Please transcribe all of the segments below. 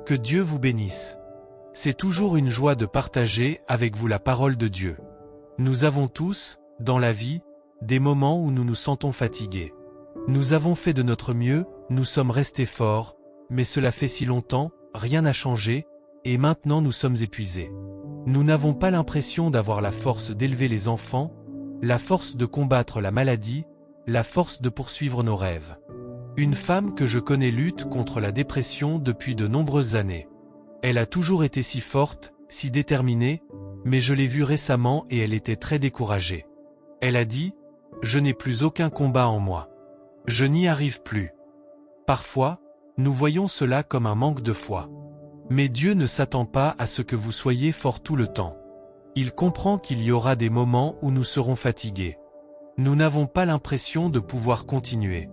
Que Dieu vous bénisse. C'est toujours une joie de partager avec vous la parole de Dieu. Nous avons tous, dans la vie, des moments où nous nous sentons fatigués. Nous avons fait de notre mieux, nous sommes restés forts, mais cela fait si longtemps, rien n'a changé, et maintenant nous sommes épuisés. Nous n'avons pas l'impression d'avoir la force d'élever les enfants, la force de combattre la maladie, la force de poursuivre nos rêves. Une femme que je connais lutte contre la dépression depuis de nombreuses années. Elle a toujours été si forte, si déterminée, mais je l'ai vue récemment et elle était très découragée. Elle a dit « Je n'ai plus aucun combat en moi. Je n'y arrive plus. » Parfois, nous voyons cela comme un manque de foi. Mais Dieu ne s'attend pas à ce que vous soyez fort tout le temps. Il comprend qu'il y aura des moments où nous serons fatigués. Nous n'avons pas l'impression de pouvoir continuer.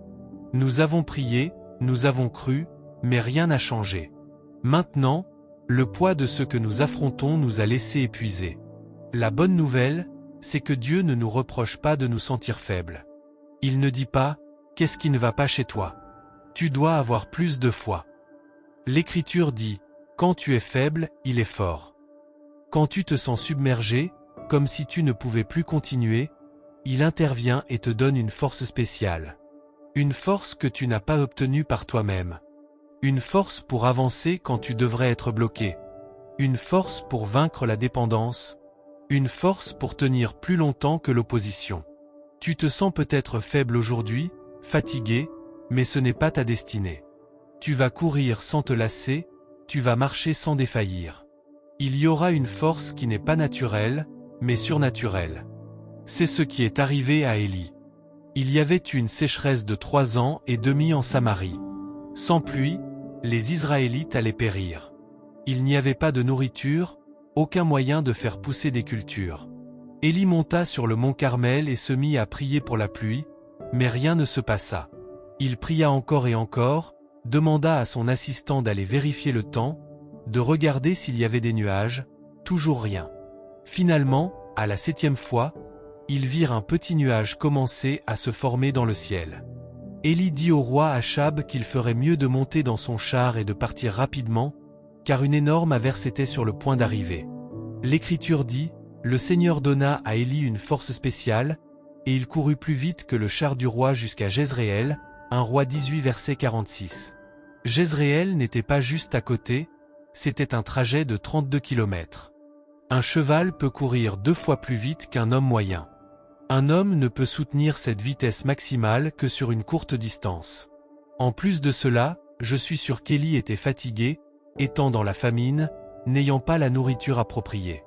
Nous avons prié, nous avons cru, mais rien n'a changé. Maintenant, le poids de ce que nous affrontons nous a laissés épuisés. La bonne nouvelle, c'est que Dieu ne nous reproche pas de nous sentir faibles. Il ne dit pas « Qu'est-ce qui ne va pas chez toi ? Tu dois avoir plus de foi. » L'Écriture dit « Quand tu es faible, il est fort. » Quand tu te sens submergé, comme si tu ne pouvais plus continuer, il intervient et te donne une force spéciale. Une force que tu n'as pas obtenue par toi-même. Une force pour avancer quand tu devrais être bloqué. Une force pour vaincre la dépendance. Une force pour tenir plus longtemps que l'opposition. Tu te sens peut-être faible aujourd'hui, fatigué, mais ce n'est pas ta destinée. Tu vas courir sans te lasser, tu vas marcher sans défaillir. Il y aura une force qui n'est pas naturelle, mais surnaturelle. C'est ce qui est arrivé à Élie. Il y avait une sécheresse de 3 ans et demi en Samarie. Sans pluie, les Israélites allaient périr. Il n'y avait pas de nourriture, aucun moyen de faire pousser des cultures. Élie monta sur le mont Carmel et se mit à prier pour la pluie, mais rien ne se passa. Il pria encore et encore, demanda à son assistant d'aller vérifier le temps, de regarder s'il y avait des nuages, toujours rien. Finalement, à la 7e fois, ils virent un petit nuage commencer à se former dans le ciel. Élie dit au roi Achab qu'il ferait mieux de monter dans son char et de partir rapidement, car une énorme averse était sur le point d'arriver. L'Écriture dit, le Seigneur donna à Élie une force spéciale, et il courut plus vite que le char du roi jusqu'à Jezréel, 1 Roi 18 verset 46. Jezréel n'était pas juste à côté, c'était un trajet de 32 km. Un cheval peut courir 2 fois plus vite qu'un homme moyen. Un homme ne peut soutenir cette vitesse maximale que sur une courte distance. En plus de cela, je suis sûr qu'Élie était fatigué, étant dans la famine, n'ayant pas la nourriture appropriée.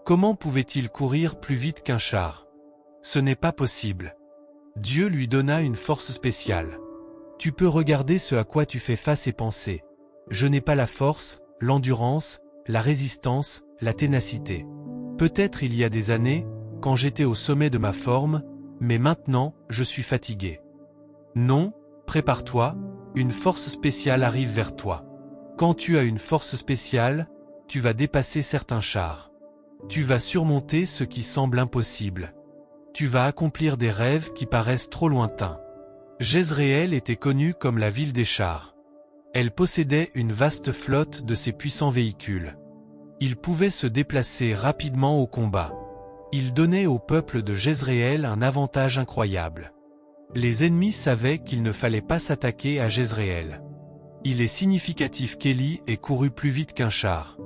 Comment pouvait-il courir plus vite qu'un char? Ce n'est pas possible. Dieu lui donna une force spéciale. Tu peux regarder ce à quoi tu fais face et penser. Je n'ai pas la force, l'endurance, la résistance, la ténacité. Peut-être il y a des années, quand j'étais au sommet de ma forme, mais maintenant, je suis fatigué. Non, prépare-toi, une force spéciale arrive vers toi. Quand tu as une force spéciale, tu vas dépasser certains chars. Tu vas surmonter ce qui semble impossible. Tu vas accomplir des rêves qui paraissent trop lointains. Jezréel était connue comme la ville des chars. Elle possédait une vaste flotte de ces puissants véhicules. Ils pouvaient se déplacer rapidement au combat. Ils donnaient au peuple de Jezréel un avantage incroyable. Les ennemis savaient qu'il ne fallait pas s'attaquer à Jezréel. Il est significatif qu'Élie ait couru plus vite qu'un char.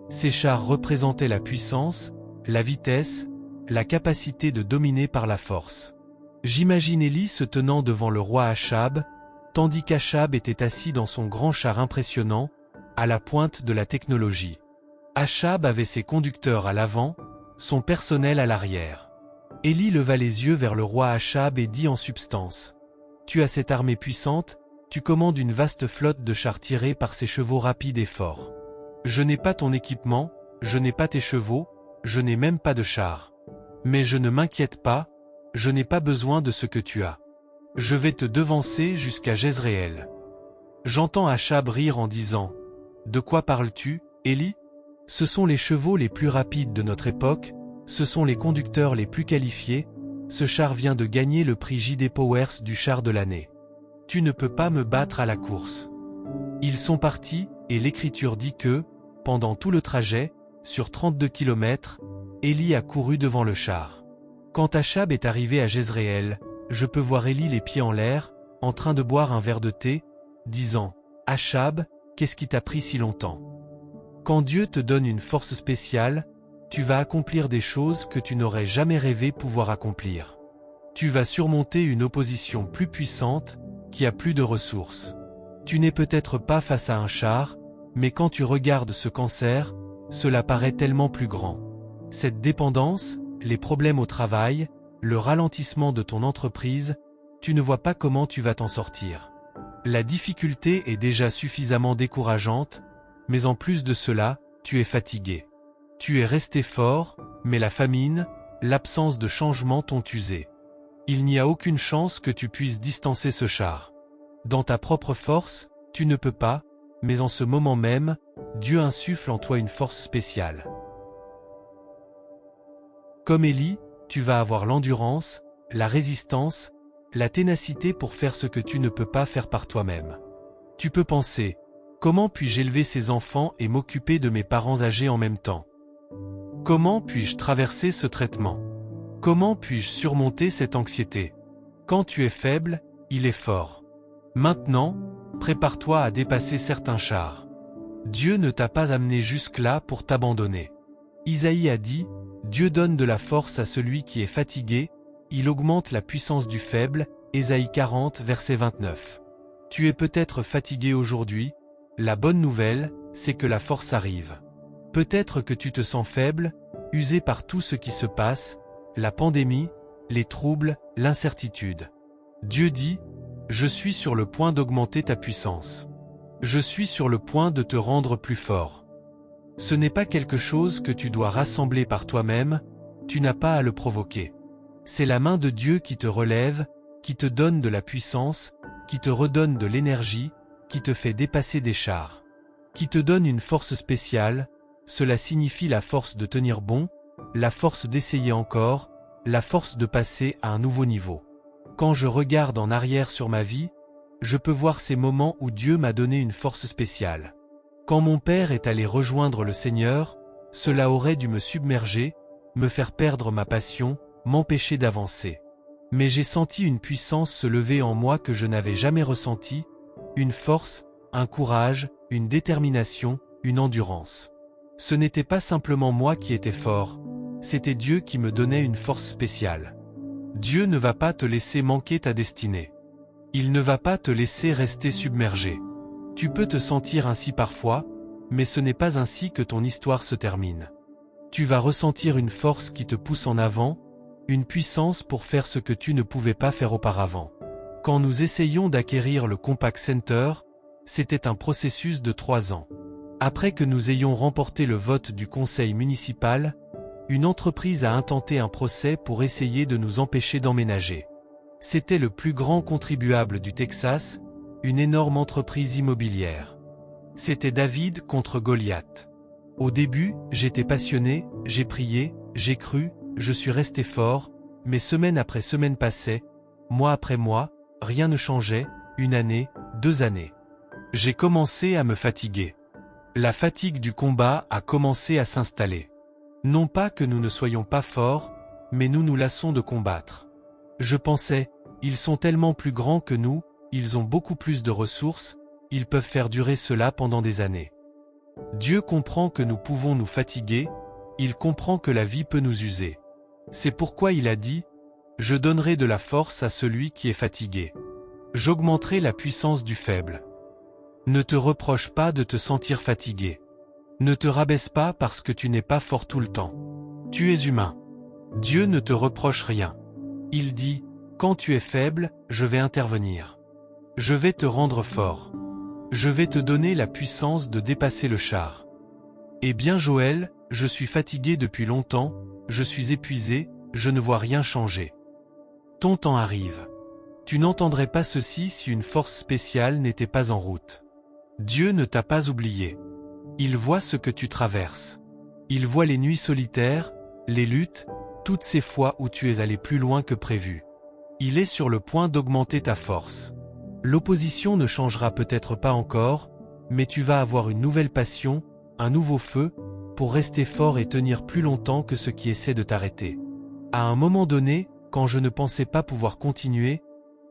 Ces chars représentaient la puissance, la vitesse, la capacité de dominer par la force. J'imagine Élie se tenant devant le roi Achab, tandis qu'Achab était assis dans son grand char impressionnant, à la pointe de la technologie. Achab avait ses conducteurs à l'avant, son personnel à l'arrière. Élie leva les yeux vers le roi Achab et dit en substance : « Tu as cette armée puissante, tu commandes une vaste flotte de chars tirés par ces chevaux rapides et forts. Je n'ai pas ton équipement, je n'ai pas tes chevaux, je n'ai même pas de chars. Mais je ne m'inquiète pas, je n'ai pas besoin de ce que tu as. Je vais te devancer jusqu'à Jezréel. » J'entends Achab rire en disant : « De quoi parles-tu, Élie ? Ce sont les chevaux les plus rapides de notre époque, ce sont les conducteurs les plus qualifiés, ce char vient de gagner le prix J.D. Powers du char de l'année. Tu ne peux pas me battre à la course. » Ils sont partis, et l'Écriture dit que, pendant tout le trajet, sur 32 kilomètres, Élie a couru devant le char. Quand Achab est arrivé à Jezréel, je peux voir Élie les pieds en l'air, en train de boire un verre de thé, disant « Achab, qu'est-ce qui t'a pris si longtemps ?» Quand Dieu te donne une force spéciale, tu vas accomplir des choses que tu n'aurais jamais rêvé pouvoir accomplir. Tu vas surmonter une opposition plus puissante, qui a plus de ressources. Tu n'es peut-être pas face à un char, mais quand tu regardes ce cancer, cela paraît tellement plus grand. Cette dépendance, les problèmes au travail, le ralentissement de ton entreprise, tu ne vois pas comment tu vas t'en sortir. La difficulté est déjà suffisamment décourageante, mais en plus de cela, tu es fatigué. Tu es resté fort, mais la famine, l'absence de changement t'ont usé. Il n'y a aucune chance que tu puisses distancer ce char. Dans ta propre force, tu ne peux pas, mais en ce moment même, Dieu insuffle en toi une force spéciale. Comme Élie, tu vas avoir l'endurance, la résistance, la ténacité pour faire ce que tu ne peux pas faire par toi-même. Tu peux penser, comment puis-je élever ces enfants et m'occuper de mes parents âgés en même temps? Comment puis-je traverser ce traitement? Comment puis-je surmonter cette anxiété? Quand tu es faible, il est fort. Maintenant, prépare-toi à dépasser certains chars. Dieu ne t'a pas amené jusque-là pour t'abandonner. Isaïe a dit, Dieu donne de la force à celui qui est fatigué, il augmente la puissance du faible, Ésaïe 40, verset 29. Tu es peut-être fatigué aujourd'hui, la bonne nouvelle, c'est que la force arrive. Peut-être que tu te sens faible, usé par tout ce qui se passe, la pandémie, les troubles, l'incertitude. Dieu dit, je suis sur le point d'augmenter ta puissance. Je suis sur le point de te rendre plus fort. Ce n'est pas quelque chose que tu dois rassembler par toi-même, tu n'as pas à le provoquer. C'est la main de Dieu qui te relève, qui te donne de la puissance, qui te redonne de l'énergie, qui te fait dépasser des chars. Qui te donne une force spéciale, cela signifie la force de tenir bon, la force d'essayer encore, la force de passer à un nouveau niveau. Quand je regarde en arrière sur ma vie, je peux voir ces moments où Dieu m'a donné une force spéciale. Quand mon père est allé rejoindre le Seigneur, cela aurait dû me submerger, me faire perdre ma passion, m'empêcher d'avancer. Mais j'ai senti une puissance se lever en moi que je n'avais jamais ressentie, une force, un courage, une détermination, une endurance. Ce n'était pas simplement moi qui étais fort, c'était Dieu qui me donnait une force spéciale. Dieu ne va pas te laisser manquer ta destinée. Il ne va pas te laisser rester submergé. Tu peux te sentir ainsi parfois, mais ce n'est pas ainsi que ton histoire se termine. Tu vas ressentir une force qui te pousse en avant, une puissance pour faire ce que tu ne pouvais pas faire auparavant. Quand nous essayions d'acquérir le Compaq Center, c'était un processus de 3 ans. Après que nous ayons remporté le vote du conseil municipal, une entreprise a intenté un procès pour essayer de nous empêcher d'emménager. C'était le plus grand contribuable du Texas, une énorme entreprise immobilière. C'était David contre Goliath. Au début, j'étais passionné, j'ai prié, j'ai cru, je suis resté fort, mais semaine après semaine passait, mois après mois, rien ne changeait, 1 année, 2 années. J'ai commencé à me fatiguer. La fatigue du combat a commencé à s'installer. Non pas que nous ne soyons pas forts, mais nous nous lassons de combattre. Je pensais, ils sont tellement plus grands que nous, ils ont beaucoup plus de ressources, ils peuvent faire durer cela pendant des années. Dieu comprend que nous pouvons nous fatiguer, il comprend que la vie peut nous user. C'est pourquoi il a dit, « Je donnerai de la force à celui qui est fatigué. J'augmenterai la puissance du faible. » Ne te reproche pas de te sentir fatigué. Ne te rabaisse pas parce que tu n'es pas fort tout le temps. Tu es humain. Dieu ne te reproche rien. Il dit, quand tu es faible, je vais intervenir. Je vais te rendre fort. Je vais te donner la puissance de dépasser le char. Eh bien Joël, je suis fatigué depuis longtemps, je suis épuisé, je ne vois rien changer. Ton temps arrive. Tu n'entendrais pas ceci si une force spéciale n'était pas en route. Dieu ne t'a pas oublié. Il voit ce que tu traverses. Il voit les nuits solitaires, les luttes, toutes ces fois où tu es allé plus loin que prévu. Il est sur le point d'augmenter ta force. L'opposition ne changera peut-être pas encore, mais tu vas avoir une nouvelle passion, un nouveau feu, pour rester fort et tenir plus longtemps que ceux qui essaient de t'arrêter. À un moment donné, quand je ne pensais pas pouvoir continuer,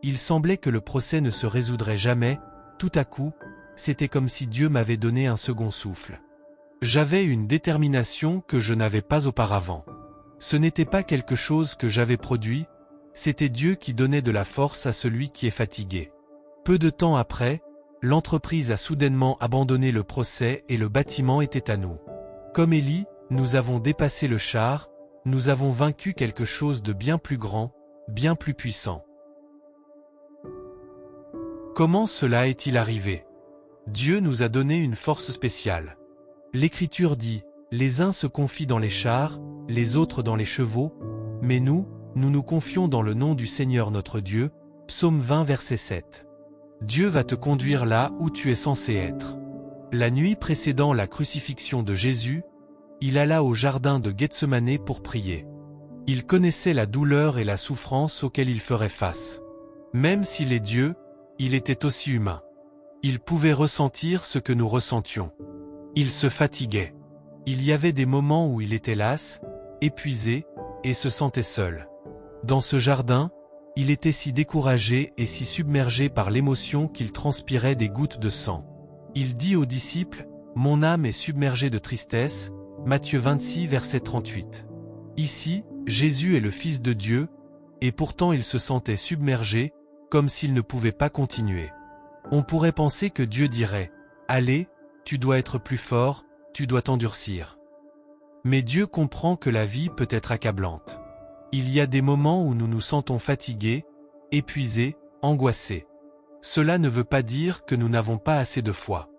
il semblait que le procès ne se résoudrait jamais, tout à coup, c'était comme si Dieu m'avait donné un second souffle. J'avais une détermination que je n'avais pas auparavant. Ce n'était pas quelque chose que j'avais produit, c'était Dieu qui donnait de la force à celui qui est fatigué. Peu de temps après, l'entreprise a soudainement abandonné le procès et le bâtiment était à nous. Comme Élie, nous avons dépassé le char, nous avons vaincu quelque chose de bien plus grand, bien plus puissant. Comment cela est-il arrivé? Dieu nous a donné une force spéciale. L'Écriture dit, les uns se confient dans les chars, les autres dans les chevaux, mais nous nous confions dans le nom du Seigneur notre Dieu, Psaume 20 verset 7. Dieu va te conduire là où tu es censé être. La nuit précédant la crucifixion de Jésus, il alla au jardin de Gethsemane pour prier. Il connaissait la douleur et la souffrance auxquelles il ferait face. Même s'il est Dieu, il était aussi humain. Il pouvait ressentir ce que nous ressentions. Il se fatiguait. Il y avait des moments où il était las, épuisé, et se sentait seul. Dans ce jardin, il était si découragé et si submergé par l'émotion qu'il transpirait des gouttes de sang. Il dit aux disciples, « Mon âme est submergée de tristesse » Matthieu 26 verset 38. Ici, Jésus est le Fils de Dieu, et pourtant il se sentait submergé, comme s'il ne pouvait pas continuer. On pourrait penser que Dieu dirait, « Allez, tu dois être plus fort, tu dois t'endurcir. » Mais Dieu comprend que la vie peut être accablante. Il y a des moments où nous nous sentons fatigués, épuisés, angoissés. Cela ne veut pas dire que nous n'avons pas assez de foi.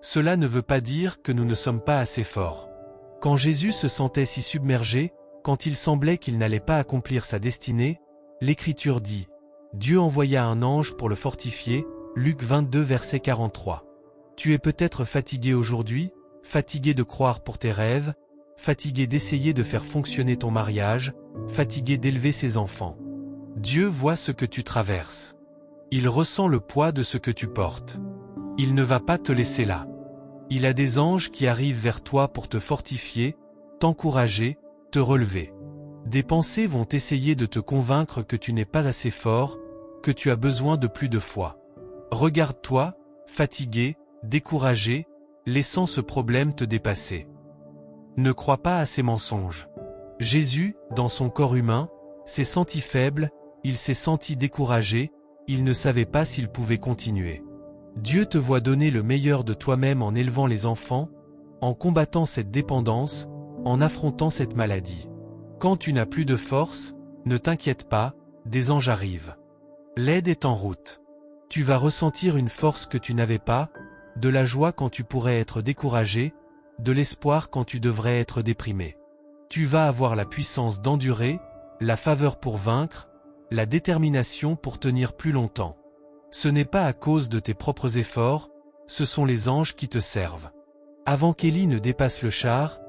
Cela ne veut pas dire que nous ne sommes pas assez forts. Quand Jésus se sentait si submergé, quand il semblait qu'il n'allait pas accomplir sa destinée, l'Écriture dit, Dieu envoya un ange pour le fortifier, Luc 22 verset 43. Tu es peut-être fatigué aujourd'hui, fatigué de croire pour tes rêves, fatigué d'essayer de faire fonctionner ton mariage, fatigué d'élever ses enfants. Dieu voit ce que tu traverses. Il ressent le poids de ce que tu portes. Il ne va pas te laisser là. Il a des anges qui arrivent vers toi pour te fortifier, t'encourager, te relever. Des pensées vont essayer de te convaincre que tu n'es pas assez fort, que tu as besoin de plus de foi. Regarde-toi, fatigué, découragé, laissant ce problème te dépasser. Ne crois pas à ces mensonges. Jésus, dans son corps humain, s'est senti faible, il s'est senti découragé, il ne savait pas s'il pouvait continuer. Dieu te voit donner le meilleur de toi-même en élevant les enfants, en combattant cette dépendance, en affrontant cette maladie. Quand tu n'as plus de force, ne t'inquiète pas, des anges arrivent. L'aide est en route. Tu vas ressentir une force que tu n'avais pas, de la joie quand tu pourrais être découragé, de l'espoir quand tu devrais être déprimé. Tu vas avoir la puissance d'endurer, la faveur pour vaincre, la détermination pour tenir plus longtemps. Ce n'est pas à cause de tes propres efforts, ce sont les anges qui te servent. Avant qu'Élie ne dépasse le char,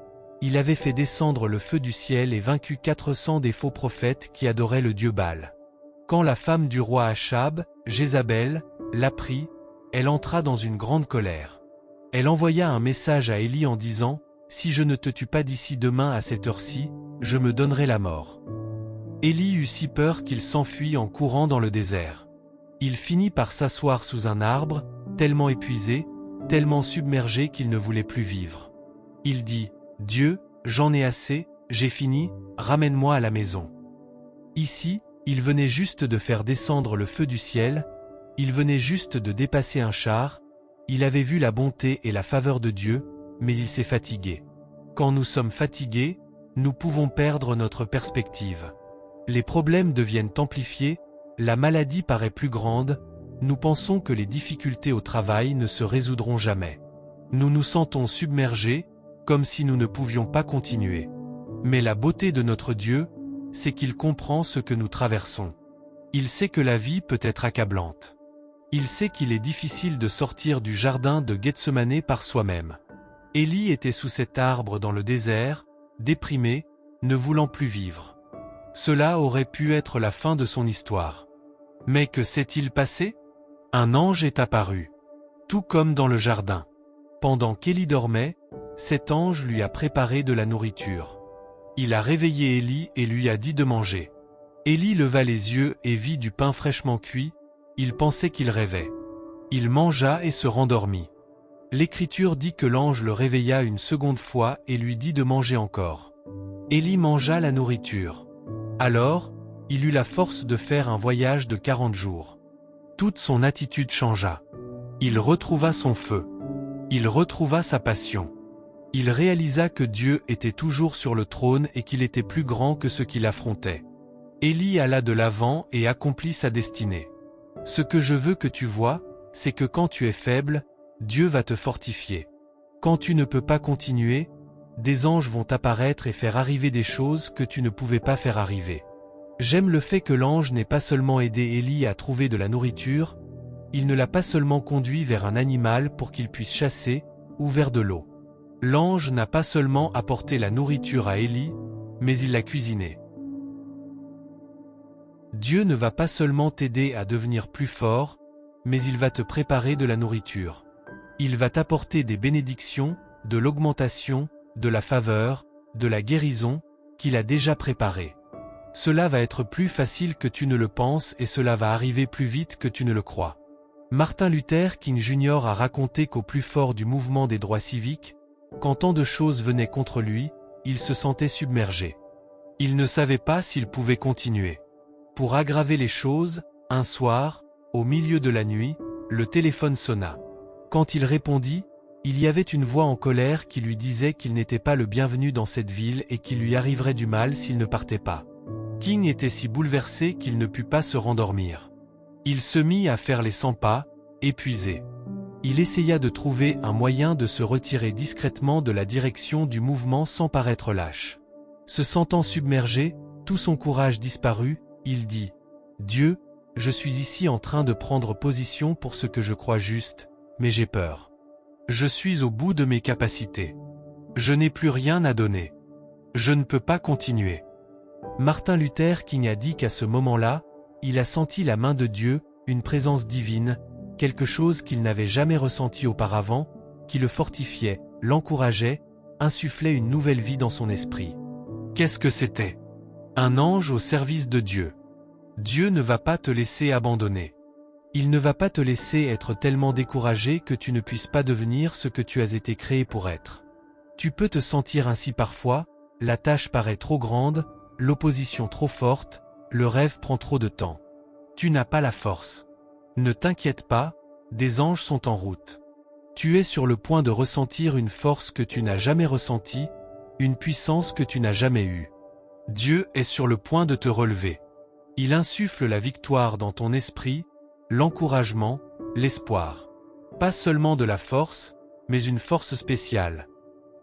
il avait fait descendre le feu du ciel et vaincu 400 des faux prophètes qui adoraient le dieu Baal. Quand la femme du roi Achab, Jézabel, l'apprit, elle entra dans une grande colère. Elle envoya un message à Élie en disant, « Si je ne te tue pas d'ici demain à cette heure-ci, je me donnerai la mort. » Élie eut si peur qu'il s'enfuit en courant dans le désert. Il finit par s'asseoir sous un arbre, tellement épuisé, tellement submergé qu'il ne voulait plus vivre. Il dit, « Dieu, j'en ai assez, j'ai fini, ramène-moi à la maison. » Ici, il venait juste de faire descendre le feu du ciel, il venait juste de dépasser un char, il avait vu la bonté et la faveur de Dieu, mais il s'est fatigué. Quand nous sommes fatigués, nous pouvons perdre notre perspective. Les problèmes deviennent amplifiés, la maladie paraît plus grande, nous pensons que les difficultés au travail ne se résoudront jamais. Nous nous sentons submergés, comme si nous ne pouvions pas continuer. Mais la beauté de notre Dieu, c'est qu'il comprend ce que nous traversons. Il sait que la vie peut être accablante. Il sait qu'il est difficile de sortir du jardin de Gethsemane par soi-même. Élie était sous cet arbre dans le désert, déprimé, ne voulant plus vivre. Cela aurait pu être la fin de son histoire. Mais que s'est-il passé? Un ange est apparu. Tout comme dans le jardin. Pendant qu'Élie dormait, cet ange lui a préparé de la nourriture. Il a réveillé Élie et lui a dit de manger. Élie leva les yeux et vit du pain fraîchement cuit, il pensait qu'il rêvait. Il mangea et se rendormit. L'Écriture dit que l'ange le réveilla une seconde fois et lui dit de manger encore. Élie mangea la nourriture. Alors, il eut la force de faire un voyage de 40 jours. Toute son attitude changea. Il retrouva son feu. Il retrouva sa passion. Il réalisa que Dieu était toujours sur le trône et qu'il était plus grand que ce qu'il affrontait. Élie alla de l'avant et accomplit sa destinée. Ce que je veux que tu vois, c'est que quand tu es faible, Dieu va te fortifier. Quand tu ne peux pas continuer, des anges vont apparaître et faire arriver des choses que tu ne pouvais pas faire arriver. J'aime le fait que l'ange n'ait pas seulement aidé Élie à trouver de la nourriture, il ne l'a pas seulement conduit vers un animal pour qu'il puisse chasser, ou vers de l'eau. L'ange n'a pas seulement apporté la nourriture à Élie, mais il l'a cuisinée. Dieu ne va pas seulement t'aider à devenir plus fort, mais il va te préparer de la nourriture. Il va t'apporter des bénédictions, de l'augmentation, de la faveur, de la guérison, qu'il a déjà préparée. Cela va être plus facile que tu ne le penses et cela va arriver plus vite que tu ne le crois. Martin Luther King Jr. a raconté qu'au plus fort du mouvement des droits civiques, quand tant de choses venaient contre lui, il se sentait submergé. Il ne savait pas s'il pouvait continuer. Pour aggraver les choses, un soir, au milieu de la nuit, le téléphone sonna. Quand il répondit, il y avait une voix en colère qui lui disait qu'il n'était pas le bienvenu dans cette ville et qu'il lui arriverait du mal s'il ne partait pas. King était si bouleversé qu'il ne put pas se rendormir. Il se mit à faire les 100 pas, épuisé. Il essaya de trouver un moyen de se retirer discrètement de la direction du mouvement sans paraître lâche. Se sentant submergé, tout son courage disparut, il dit « Dieu, je suis ici en train de prendre position pour ce que je crois juste, mais j'ai peur. Je suis au bout de mes capacités. Je n'ai plus rien à donner. Je ne peux pas continuer. » Martin Luther King a dit qu'à ce moment-là, il a senti la main de Dieu, une présence divine, quelque chose qu'il n'avait jamais ressenti auparavant, qui le fortifiait, l'encourageait, insufflait une nouvelle vie dans son esprit. Qu'est-ce que c'était? Un ange au service de Dieu. Dieu ne va pas te laisser abandonner. Il ne va pas te laisser être tellement découragé que tu ne puisses pas devenir ce que tu as été créé pour être. Tu peux te sentir ainsi parfois, la tâche paraît trop grande, l'opposition trop forte, le rêve prend trop de temps. Tu n'as pas la force. Ne t'inquiète pas, des anges sont en route. Tu es sur le point de ressentir une force que tu n'as jamais ressentie, une puissance que tu n'as jamais eue. Dieu est sur le point de te relever. Il insuffle la victoire dans ton esprit, l'encouragement, l'espoir. Pas seulement de la force, mais une force spéciale.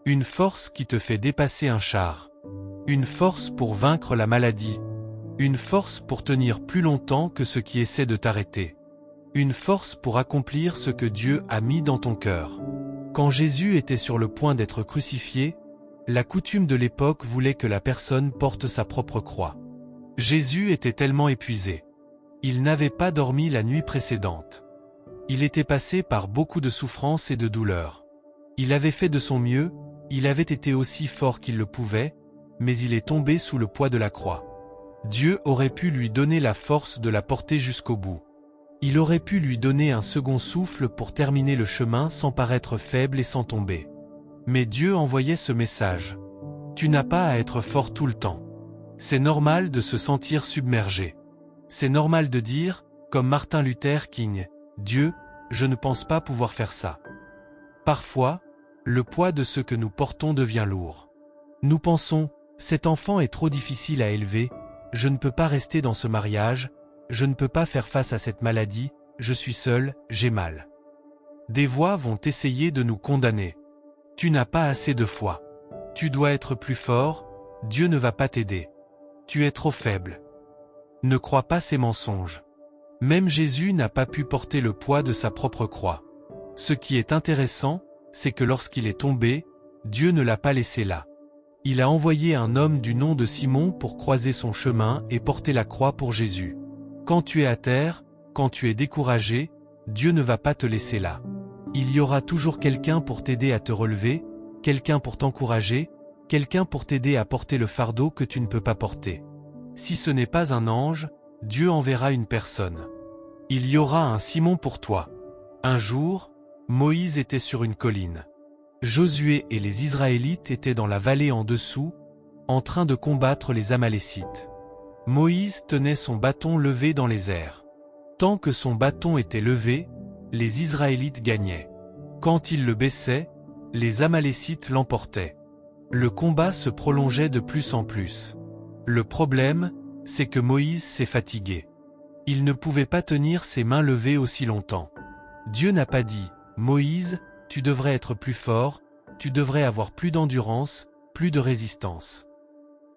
Une force qui te fait dépasser un char. Une force pour vaincre la maladie. Une force pour tenir plus longtemps que ce qui essaie de t'arrêter. Une force pour accomplir ce que Dieu a mis dans ton cœur. Quand Jésus était sur le point d'être crucifié, la coutume de l'époque voulait que la personne porte sa propre croix. Jésus était tellement épuisé. Il n'avait pas dormi la nuit précédente. Il était passé par beaucoup de souffrances et de douleurs. Il avait fait de son mieux, il avait été aussi fort qu'il le pouvait, mais il est tombé sous le poids de la croix. Dieu aurait pu lui donner la force de la porter jusqu'au bout. Il aurait pu lui donner un second souffle pour terminer le chemin sans paraître faible et sans tomber. Mais Dieu envoyait ce message. Tu n'as pas à être fort tout le temps. C'est normal de se sentir submergé. C'est normal de dire, comme Martin Luther King, « Dieu, je ne pense pas pouvoir faire ça. » Parfois, le poids de ce que nous portons devient lourd. Nous pensons, « Cet enfant est trop difficile à élever, je ne peux pas rester dans ce mariage, je ne peux pas faire face à cette maladie, je suis seul, j'ai mal. » Des voix vont essayer de nous condamner. Tu n'as pas assez de foi. Tu dois être plus fort, Dieu ne va pas t'aider. Tu es trop faible. Ne crois pas ces mensonges. Même Jésus n'a pas pu porter le poids de sa propre croix. Ce qui est intéressant, c'est que lorsqu'il est tombé, Dieu ne l'a pas laissé là. Il a envoyé un homme du nom de Simon pour croiser son chemin et porter la croix pour Jésus. Quand tu es à terre, quand tu es découragé, Dieu ne va pas te laisser là. Il y aura toujours quelqu'un pour t'aider à te relever, quelqu'un pour t'encourager, quelqu'un pour t'aider à porter le fardeau que tu ne peux pas porter. Si ce n'est pas un ange, Dieu enverra une personne. Il y aura un Simon pour toi. Un jour, Moïse était sur une colline. Josué et les Israélites étaient dans la vallée en dessous, en train de combattre les Amalécites. Moïse tenait son bâton levé dans les airs. Tant que son bâton était levé, les Israélites gagnaient. Quand il le baissait, les Amalécites l'emportaient. Le combat se prolongeait de plus en plus. Le problème, c'est que Moïse s'est fatigué. Il ne pouvait pas tenir ses mains levées aussi longtemps. Dieu n'a pas dit « Moïse, tu devrais être plus fort, tu devrais avoir plus d'endurance, plus de résistance. »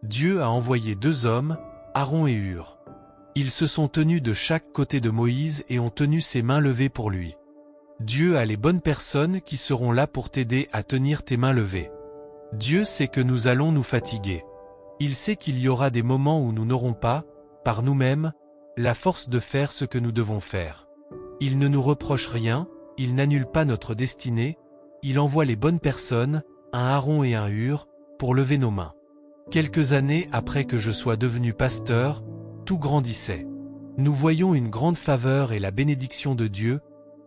Dieu a envoyé 2 hommes, Aaron et Hur. Ils se sont tenus de chaque côté de Moïse et ont tenu ses mains levées pour lui. Dieu a les bonnes personnes qui seront là pour t'aider à tenir tes mains levées. Dieu sait que nous allons nous fatiguer. Il sait qu'il y aura des moments où nous n'aurons pas, par nous-mêmes, la force de faire ce que nous devons faire. Il ne nous reproche rien, il n'annule pas notre destinée, il envoie les bonnes personnes, un Aaron et un Hur, pour lever nos mains. Quelques années après que je sois devenu pasteur, tout grandissait. Nous voyions une grande faveur et la bénédiction de Dieu,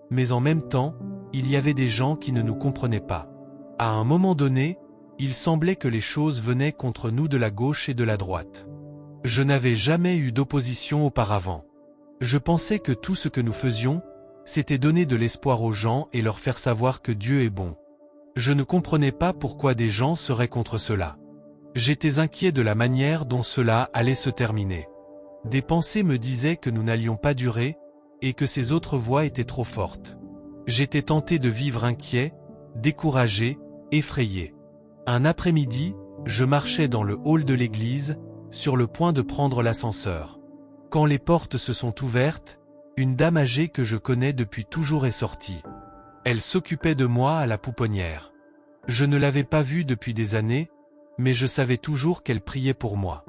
mais en même temps, il y avait des gens qui ne nous comprenaient pas. À un moment donné, il semblait que les choses venaient contre nous de la gauche et de la droite. Je n'avais jamais eu d'opposition auparavant. Je pensais que tout ce que nous faisions, c'était donner de l'espoir aux gens et leur faire savoir que Dieu est bon. Je ne comprenais pas pourquoi des gens seraient contre cela. J'étais inquiet de la manière dont cela allait se terminer. Des pensées me disaient que nous n'allions pas durer, et que ces autres voix étaient trop fortes. J'étais tenté de vivre inquiet, découragé, effrayé. Un après-midi, je marchais dans le hall de l'église, sur le point de prendre l'ascenseur. Quand les portes se sont ouvertes, une dame âgée que je connais depuis toujours est sortie. Elle s'occupait de moi à la pouponnière. Je ne l'avais pas vue depuis des années, mais je savais toujours qu'elle priait pour moi.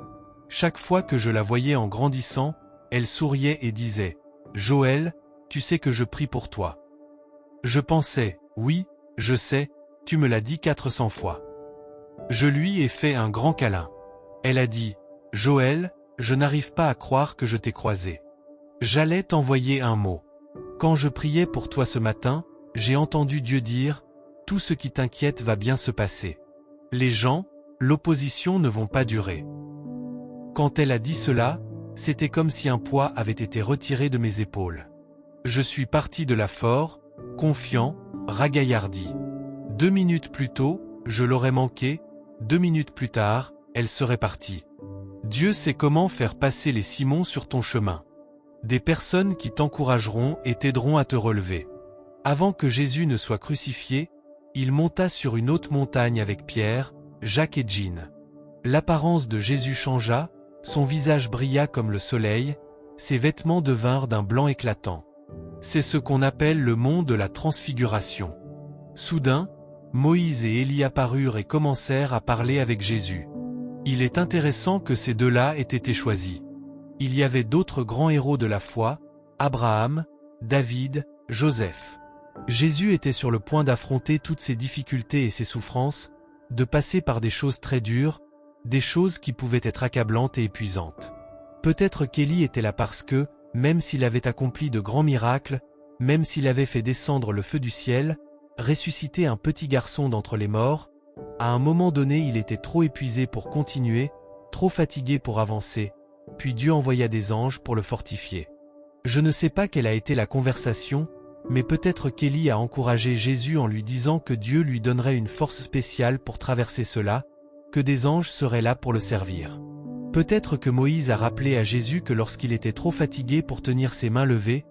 Chaque fois que je la voyais en grandissant, elle souriait et disait « Joël, tu sais que je prie pour toi. » Je pensais « Oui, je sais, tu me l'as dit 400 fois. » Je lui ai fait un grand câlin. Elle a dit « Joël, je n'arrive pas à croire que je t'ai croisé. J'allais t'envoyer un mot. Quand je priais pour toi ce matin, j'ai entendu Dieu dire « Tout ce qui t'inquiète va bien se passer. Les gens, l'opposition ne vont pas durer. » Quand elle a dit cela, c'était comme si un poids avait été retiré de mes épaules. Je suis parti de là fort, confiant, ragaillardi. 2 minutes plus tôt, je l'aurais manqué, 2 minutes plus tard, elle serait partie. Dieu sait comment faire passer les Simons sur ton chemin. Des personnes qui t'encourageront et t'aideront à te relever. Avant que Jésus ne soit crucifié, il monta sur une haute montagne avec Pierre, Jacques et Jean. L'apparence de Jésus changea, son visage brilla comme le soleil, ses vêtements devinrent d'un blanc éclatant. C'est ce qu'on appelle le mont de la transfiguration. Soudain, Moïse et Élie apparurent et commencèrent à parler avec Jésus. Il est intéressant que ces deux-là aient été choisis. Il y avait d'autres grands héros de la foi, Abraham, David, Joseph. Jésus était sur le point d'affronter toutes ses difficultés et ses souffrances, de passer par des choses très dures, des choses qui pouvaient être accablantes et épuisantes. Peut-être qu'Élie était là parce que, même s'il avait accompli de grands miracles, même s'il avait fait descendre le feu du ciel, ressuscité un petit garçon d'entre les morts, à un moment donné il était trop épuisé pour continuer, trop fatigué pour avancer, puis Dieu envoya des anges pour le fortifier. Je ne sais pas quelle a été la conversation, mais peut-être qu'Élie a encouragé Jésus en lui disant que Dieu lui donnerait une force spéciale pour traverser cela, que des anges seraient là pour le servir. Peut-être que Moïse a rappelé à Jésus que lorsqu'il était trop fatigué pour tenir ses mains levées,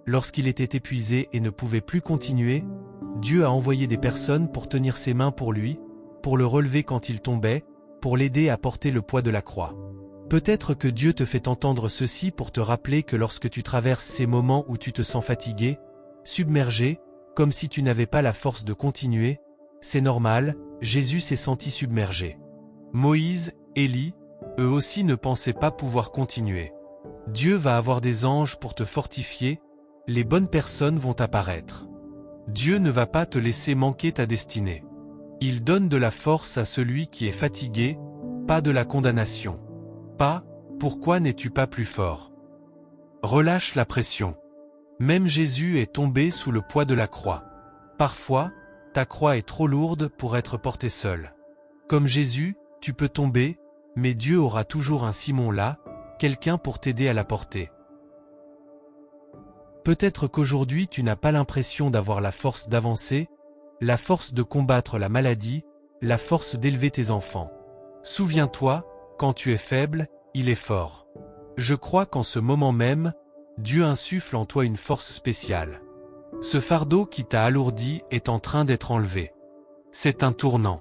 lorsqu'il était épuisé et ne pouvait plus continuer, Dieu a envoyé des personnes pour tenir ses mains pour lui, pour le relever quand il tombait, pour l'aider à porter le poids de la croix. Peut-être que Dieu te fait entendre ceci pour te rappeler que lorsque tu traverses ces moments où tu te sens fatigué, submergé, comme si tu n'avais pas la force de continuer, c'est normal, Jésus s'est senti submergé. Moïse, Élie, eux aussi ne pensaient pas pouvoir continuer. Dieu va avoir des anges pour te fortifier, les bonnes personnes vont apparaître. Dieu ne va pas te laisser manquer ta destinée. Il donne de la force à celui qui est fatigué, pas de la condamnation. Pas « Pourquoi n'es-tu pas plus fort ?» Relâche la pression. Même Jésus est tombé sous le poids de la croix. Parfois, ta croix est trop lourde pour être portée seule. Comme Jésus, tu peux tomber, mais Dieu aura toujours un Simon là, quelqu'un pour t'aider à la porter. Peut-être qu'aujourd'hui tu n'as pas l'impression d'avoir la force d'avancer, la force de combattre la maladie, la force d'élever tes enfants. Souviens-toi, quand tu es faible, il est fort. Je crois qu'en ce moment même, Dieu insuffle en toi une force spéciale. Ce fardeau qui t'a alourdi est en train d'être enlevé. C'est un tournant.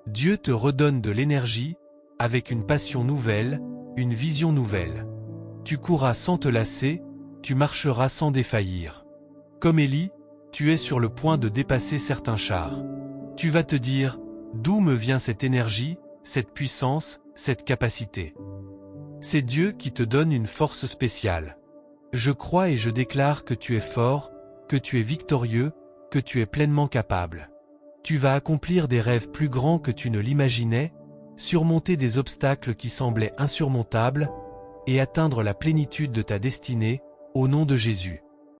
Dieu te redonne de l'énergie, avec une passion nouvelle, une vision nouvelle. Tu courras sans te lasser, tu marcheras sans défaillir. Comme Élie, tu es sur le point de dépasser certains chars. Tu vas te dire, d'où me vient cette énergie, cette puissance, cette capacité? C'est Dieu qui te donne une force spéciale. Je crois et je déclare que tu es fort, que tu es victorieux, que tu es pleinement capable. Tu vas accomplir des rêves plus grands que tu ne l'imaginais, surmonter des obstacles qui semblaient insurmontables, et atteindre la plénitude de ta destinée, au nom de Jésus.